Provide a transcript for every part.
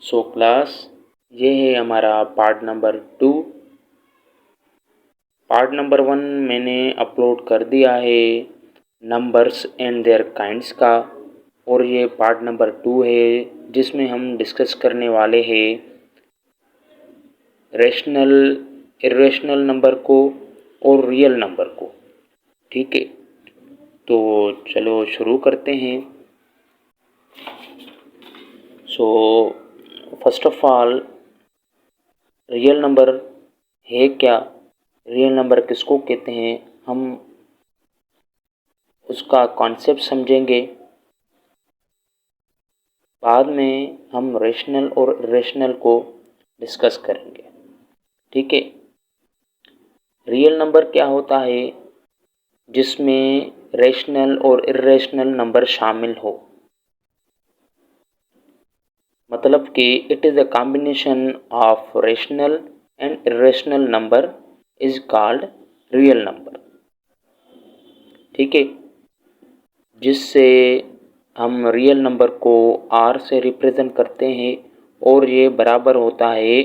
So class, ये है हमारा पार्ट नंबर 2। पार्ट नंबर 1 मैंने अपलोड कर दिया है नंबर्स एंड देयर काइंड्स का, और ये पार्ट नंबर 2 है जिसमें हम डिस्कस करने वाले हैं रेशनल इर्रेशनल नंबर को और रियल नंबर को। ठीक है, तो चलो शुरू करते हैं। So first of all, real number है क्या, रियल नंबर किसको कहते हैं, हम उसका कॉन्सेप्ट समझेंगे। बाद में हम रेशनल और इर्रेशनल को डिस्कस करेंगे। ठीक है, रियल नंबर क्या होता है, जिसमें रेशनल और इर्रेशनल नंबर शामिल हो, मतलब कि it is a combination of rational and irrational number is called real number. ठीक है, जिससे हम रियल नंबर को r से रिप्रेजेंट करते हैं, और ये बराबर होता है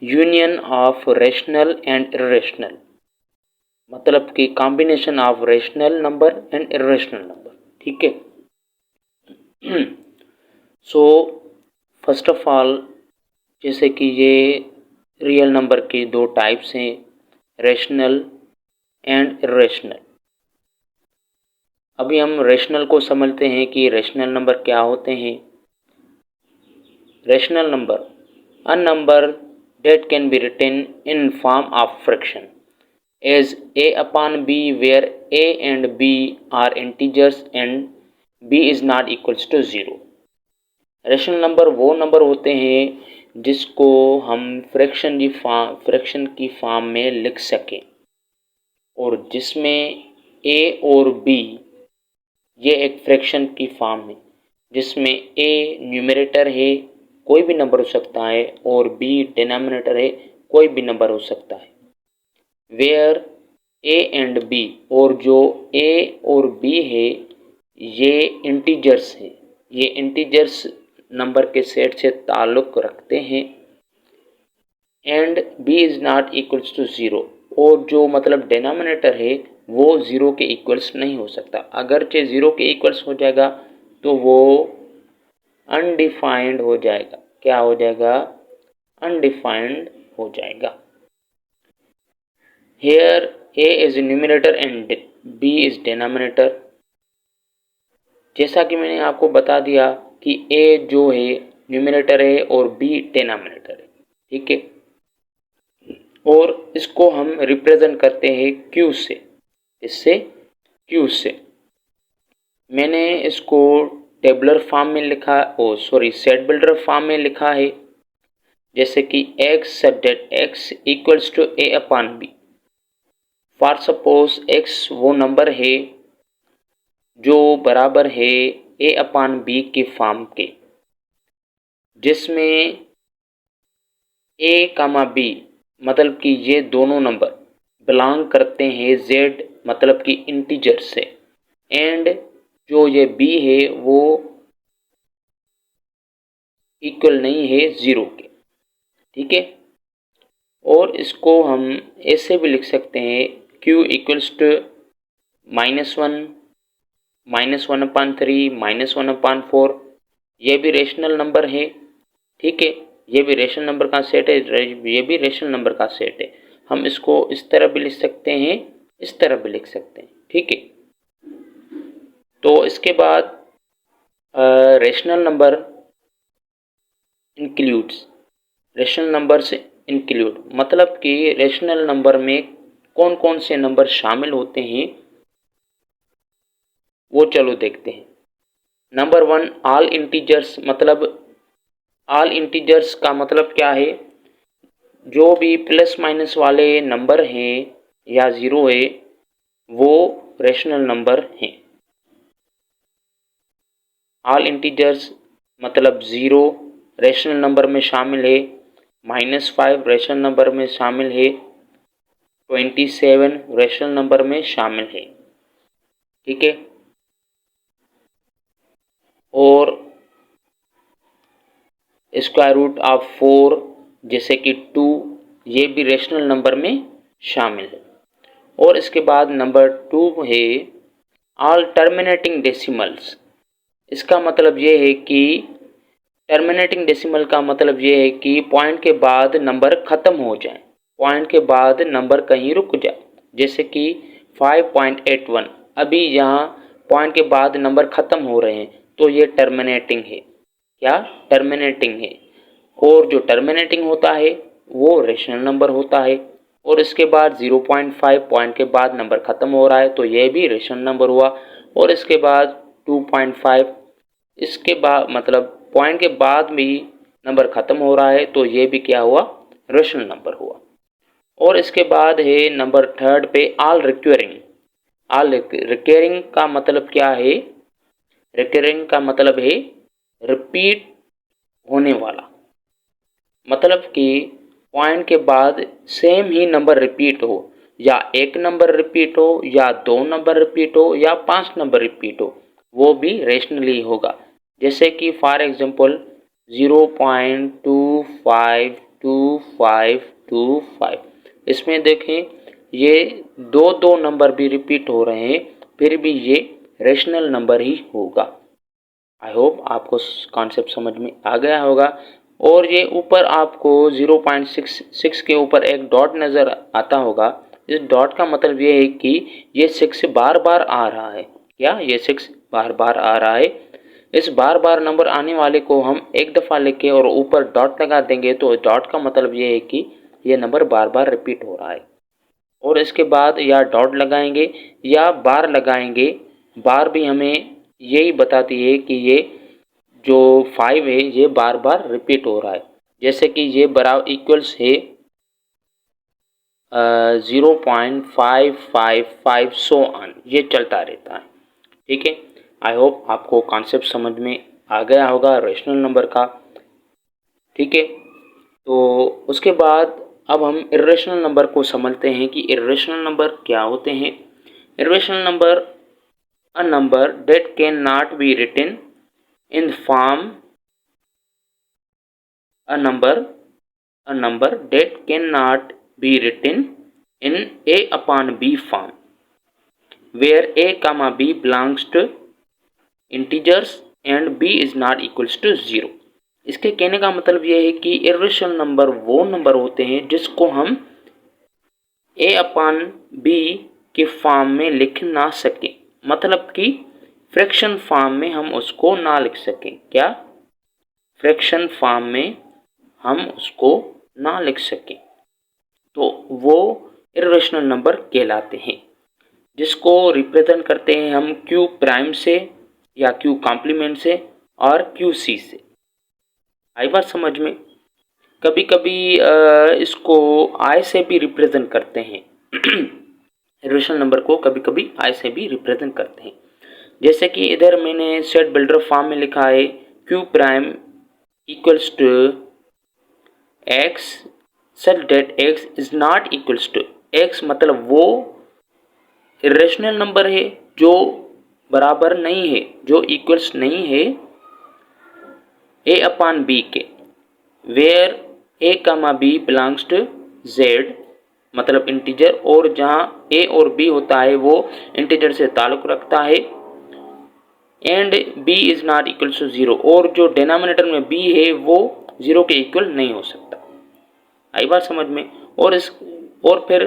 union of rational and irrational, मतलब कि combination of rational number and irrational number. ठीक है। सो फर्स्ट ऑफ ऑल, जैसे कि ये रियल नंबर की दो टाइप्स हैं, रेशनल एंड इर्रेशनल। अभी हम रेशनल को समझते हैं कि रेशनल नंबर क्या होते हैं। Rational number, a number that can be written in form of fraction as a upon b, where a and b are integers and b is not equals to 0। Rational number वो number होते हैं जिसको हम fraction की form में लिख सकें, और जिसमें a और b ये एक फ्रैक्शन की फॉर्म है, जिसमें a न्यूमरेटर है, कोई भी नंबर हो सकता है, और b डिनोमिनेटर है, कोई भी नंबर हो सकता है। वेयर a एंड b, और जो a और b है ये इंटीजर्स है, ये इंटीजर्स नंबर के सेट से ताल्लुक़ रखते हैं। And b is not equals to 0, और जो मतलब डिनोमिनेटर है वो 0 के इक्वल्स नहीं हो सकता। अगरचे 0 के इक्वल्स हो जाएगा तो वो अनडिफाइंड हो जाएगा। क्या हो जाएगा? अनडिफाइंड हो जाएगा। Here a is numerator and b is denominator. जैसा कि मैंने आपको बता दिया कि a जो है न्यूमरेटर है और b डिनोमिनेटर है। ठीक है, और इसको हम रिप्रेजेंट करते हैं q से। इससे q से मैंने इसको टेबुलर फॉर्म में लिखा, सेट बिल्डर फॉर्म में लिखा है, जैसे कि x such that x equals to a upon b। For suppose x वो नंबर है जो बराबर है a अपॉन b के फॉर्म के, जिसमें a कामा b मतलब कि ये दोनों नंबर बिलोंग करते हैं z मतलब कि इंटीजर से, एंड जो ये b है वो इक्वल नहीं है 0 के। ठीक है, और इसको हम ऐसे भी लिख सकते हैं q इक्वल्स टू -1, -1/3, -1/4। ये भी रेशनल नंबर है। ठीक है, ये भी रेशनल नंबर का सेट है, ये भी रेशनल नंबर का सेट है। हम इसको इस तरह भी लिख सकते हैं, इस तरह भी लिख सकते हैं। ठीक है, तो इसके बाद rational number includes, rational number से इंक्लूड मतलब कि रेशनल नंबर में कौन कौन से नंबर शामिल होते हैं वो चलो देखते हैं। Number 1, all integers. मतलब ऑल इंटीजर्स का मतलब क्या है? जो भी प्लस माइनस वाले नंबर हैं या 0 है वो रेशनल नंबर हैं। ऑल इंटीजर्स मतलब 0 रेशनल नंबर में शामिल है, -5 रेशनल नंबर में शामिल है, 27 रेशनल नंबर में शामिल है। ठीक है, और स्क्वायर रूट ऑफ 4 जैसे कि 2, ये भी रेशनल नंबर में शामिल है। और इसके बाद नंबर 2 है ऑल टर्मिनेटिंग डेसिमल्स। इसका मतलब ये है कि टर्मिनेटिंग डेसिमल का मतलब ये है कि पॉइंट के बाद नंबर ख़त्म हो जाए, पॉइंट के बाद नंबर कहीं रुक जाए। जैसे कि 5.81, अभी यहाँ पॉइंट के बाद नंबर ख़त्म हो रहे हैं तो ये टर्मिनेटिंग है। क्या? टर्मिनेटिंग है। और जो टर्मिनेटिंग होता है वो रेशनल नंबर होता है। और इसके बाद 0.5 पॉइंट के बाद नंबर ख़त्म हो रहा है तो ये भी रेशनल नंबर हुआ। और इसके बाद 2.5, इसके बाद मतलब पॉइंट के बाद भी नंबर ख़त्म हो रहा है तो ये भी क्या हुआ? रेशनल नंबर हुआ। और इसके बाद है नंबर 3 पे ऑल रिक्वेरिंग। ऑल रिक्वेरिंग का मतलब क्या है? रिक्वेरिंग का मतलब है रिपीट होने वाला, मतलब कि पॉइंट के बाद सेम ही नंबर रिपीट हो, या एक नंबर रिपीट हो, या 2 नंबर रिपीट हो, या 5 नंबर रिपीट हो, वो भी रेशनली होगा। जैसे कि फॉर एग्जांपल 0.252525, इसमें देखें ये दो नंबर भी रिपीट हो रहे हैं, फिर भी ये रेशनल नंबर ही होगा। आई होप आपको कॉन्सेप्ट समझ में आ गया होगा। और ये ऊपर आपको 0.66 के ऊपर एक डॉट नज़र आता होगा। इस डॉट का मतलब ये है कि ये 6 बार बार आ रहा है। क्या? ये 6 बार बार आ रहा है। इस बार बार नंबर आने वाले को हम एक दफ़ा लिखे और ऊपर डॉट लगा देंगे तो डॉट का मतलब ये है कि ये नंबर बार बार रिपीट हो रहा है। और इसके बाद या डॉट लगाएंगे या बार लगाएंगे। बार भी हमें यही बताती है कि ये जो 5 है ये बार बार रिपीट हो रहा है। जैसे कि ये बराबर इक्वल्स है 0.555 सो ऑन, ये चलता रहता है। ठीक है, आई होप आपको कॉन्सेप्ट समझ में आ गया होगा रेशनल नंबर का। ठीक है, तो उसके बाद अब हम इर्रेशनल नंबर को समझते हैं कि इर्रेशनल नंबर क्या होते हैं। Irrational number a number that can not be written in form a number that cannot be written in a upon b form where a comma b belongs to integers and b is not equals to 0। इसके कहने का मतलब यह है कि irrational number वो number होते हैं जिसको हम a अपॉन b के फॉर्म में लिख ना सकें, मतलब कि फ्रैक्शन फॉर्म में हम उसको ना लिख सकें। क्या? फ्रैक्शन फॉर्म में हम उसको ना लिख सकें तो वो इर्रेशनल नंबर कहलाते हैं, जिसको रिप्रेजेंट करते हैं हम क्यू प्राइम से या क्यू कॉम्प्लीमेंट से और क्यू सी से। आई बात समझ में? कभी कभी इसको आई से भी रिप्रेजेंट करते हैं इर्रेशनल नंबर को कभी कभी आई से भी रिप्रेजेंट करते हैं। जैसे कि इधर मैंने सेट बिल्डर फॉर्म में लिखा है Q prime equals to x such that x is not equals to x, मतलब वो इर्रेशनल नंबर है जो बराबर नहीं है, जो इक्वल्स नहीं है a अपॉन b के, वेयर a कमा b बिलोंग्स टू z, मतलब इंटीजर, और जहाँ a और b होता है वो इंटीजर से ताल्लुक़ रखता है, and b is not equal to 0, और जो डिनोमिनेटर में b है वो 0 के इक्वल नहीं हो सकता। आई बात समझ में? और फिर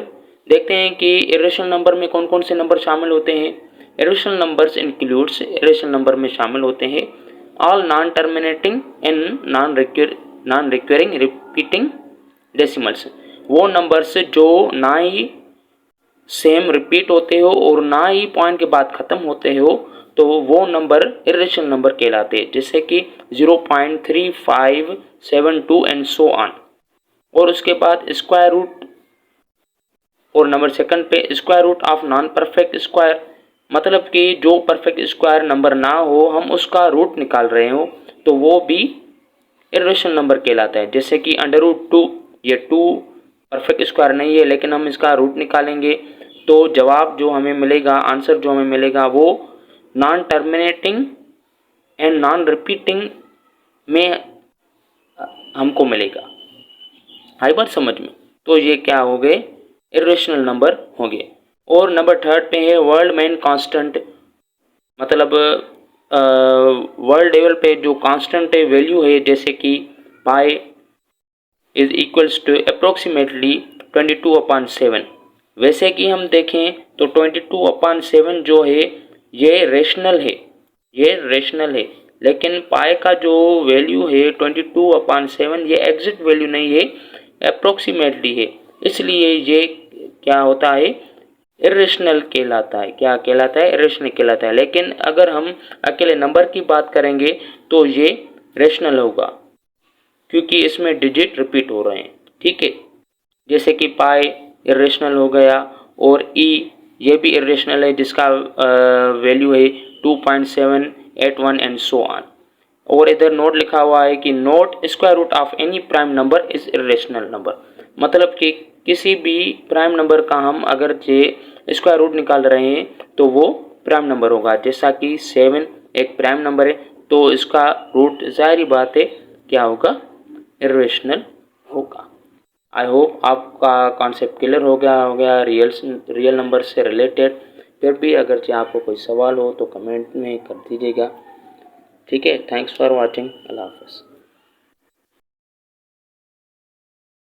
देखते हैं कि इर्रेशनल नंबर में कौन कौन से नंबर शामिल होते हैं। Irrational numbers includes, irrational number में शामिल होते हैं all non terminating and non recurring repeating decimals, वो नंबर्स जो ना ही सेम रिपीट होते हो और ना ही पॉइंट के बाद ख़त्म होते हो, तो वो नंबर इर्रेशनल नंबर कहलाते हैं। जैसे कि 0.3572 एंड सो ऑन। और उसके बाद स्क्वायर रूट, और नंबर सेकंड पे square root of non perfect square, मतलब कि जो परफेक्ट स्क्वायर नंबर ना हो हम उसका रूट निकाल रहे हो तो वो भी इर्रेशनल नंबर कहलाता है। जैसे कि √2, ये 2 परफेक्ट स्क्वायर नहीं है लेकिन हम इसका रूट निकालेंगे तो जवाब जो हमें मिलेगा, आंसर जो हमें मिलेगा वो non terminating and non repeating में हमको मिलेगा। आई बात समझ में? तो ये क्या हो गए, इरेशनल नंबर हो गए। और नंबर थर्ड पे है वर्ल्ड मेन कांस्टेंट, मतलब वर्ल्ड लेवल पे जो कांस्टेंट वैल्यू है, जैसे कि pi is equals to approximately 22/7। वैसे कि हम देखें तो 22/7 जो है ये रेशनल है, ये रेशनल है, लेकिन पाई का जो वैल्यू है 22/7 ये एग्जैक्ट वैल्यू नहीं है, अप्रोक्सीमेटली है, इसलिए ये क्या होता है, इरेशनल कहलाता है। क्या कहलाता है? इरेशनल कहलाता है। लेकिन अगर हम अकेले नंबर की बात करेंगे तो ये रेशनल होगा, क्योंकि इसमें डिजिट रिपीट हो रहे हैं। ठीक है, जैसे कि पाई इरेशनल हो गया, और ई ये भी इरेशनल है, जिसका वैल्यू है 2.781 एंड सो ऑन। और इधर नोट लिखा हुआ है कि note square root of any prime number is irrational number, मतलब कि किसी भी प्राइम नंबर का हम अगर जे स्क्वायर रूट निकाल रहे हैं तो वो प्राइम नंबर होगा। जैसा कि 7 एक प्राइम नंबर है, तो इसका रूट जाहिर बात है क्या होगा, इरेशनल होगा। आई होप आपका कॉन्सेप्ट क्लियर हो गया रियल नंबर से रिलेटेड। फिर भी अगर आपको कोई सवाल हो तो कमेंट में कर दीजिएगा। ठीक है, थैंक्स फॉर वॉचिंग, अल्लाह हाफ़िज़।